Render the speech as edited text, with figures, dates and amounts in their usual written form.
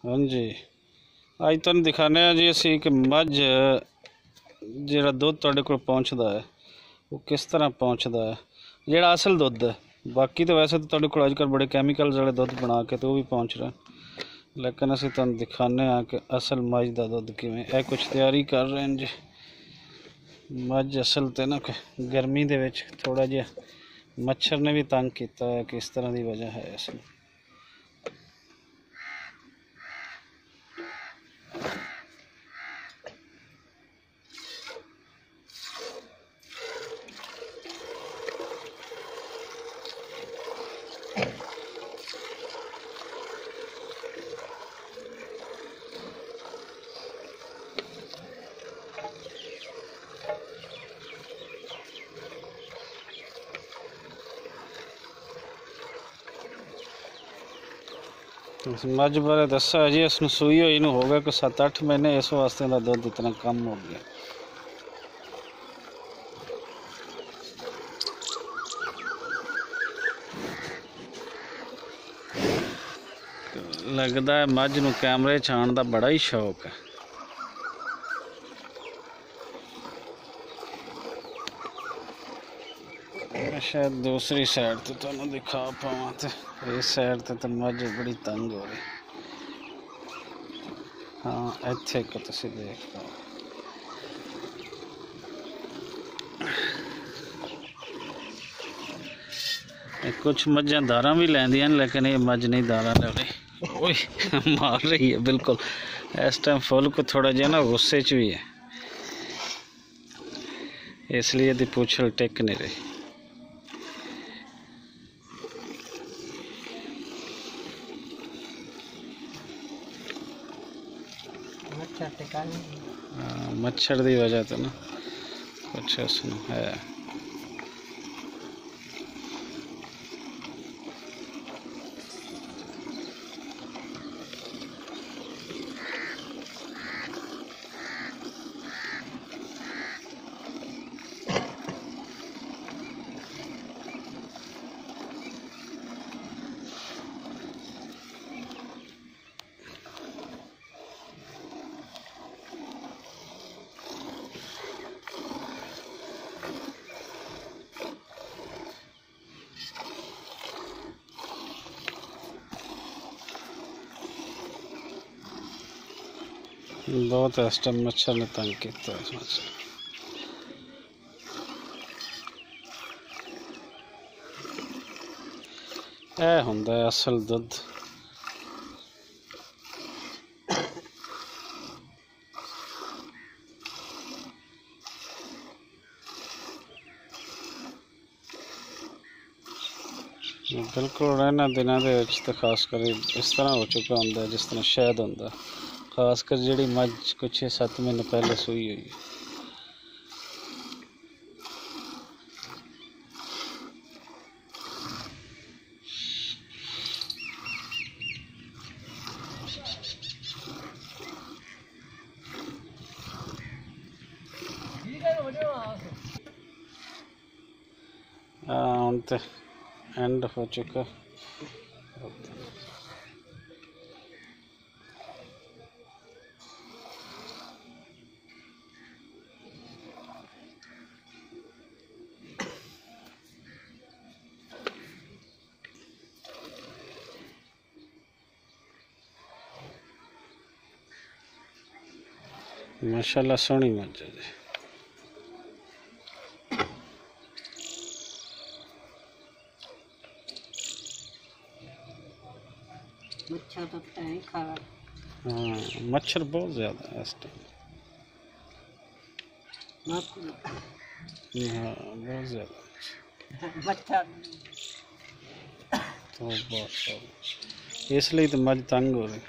हाँ जी, अज तुहानूं दिखाने जी असी कि मझ जिहड़ा दुध तुहाडे कोल पहुँचदा है वो किस तरह पहुँचदा है, जिहड़ा असल दुध है। बाकी तो वैसे तो तुहाडे कोल अजकल बड़े कैमिकल्स वाले दुध बना के तो वो भी पहुँच रहे, लेकिन असी तुहानूं दिखाने कि असल मझ दा दुध किवें। यह कुछ तैयारी कर रहे हैं जी। मझ असल तो ना गर्मी दे विच थोड़ा जिहा मच्छर ने भी तंग किया है कि इस तरह की वजह है असल। मझ बारे दसा जी, इसमें सूई हुई नूं हो गया कोई 7-8 महीने, इस वास्ते का दुध इतना कम हो गया। लगता है मझ नूं कैमरे च आउण दा बड़ा ही शौक है। शायद दूसरी साइड तो तुहानूं दिखा पावां, तो इस साइड तो मझ बड़ी तंग हो रही। हाँ इत्थे को तुसीं देख पाओ। कुछ मझां दारां भी लैंदियां लेकिन ये मझ नहीं दारां ले रही। ओए मार रही है बिल्कुल। इस टाइम फुल को थोड़ा जिहा ना गुस्से च भी है, इसलिए दी पूछल टिक नहीं रही। मच्छर की वजह तो ना कुछ उसमें है। बहुत इस टाइम मच्छर ने तंग किया। यह हुंदा है असल दुध। बिल्कुल इन्हां दिनां दे विच तो खास कर इस तरह हो चुका होंदा जिस तरह शहद होंदा, खासकर जिहड़ी मझ कुछ 6-7 महीने पहले सूई हुई है। हुण तो एंड हो चुका। माशाल्लाह सोहनी मझ है जी। हाँ मच्छर बहुत ज़्यादा है इस टाइम। हाँ बहुत ज़्यादा तो बहुत, इसलिए तो मझ तंग हो रही।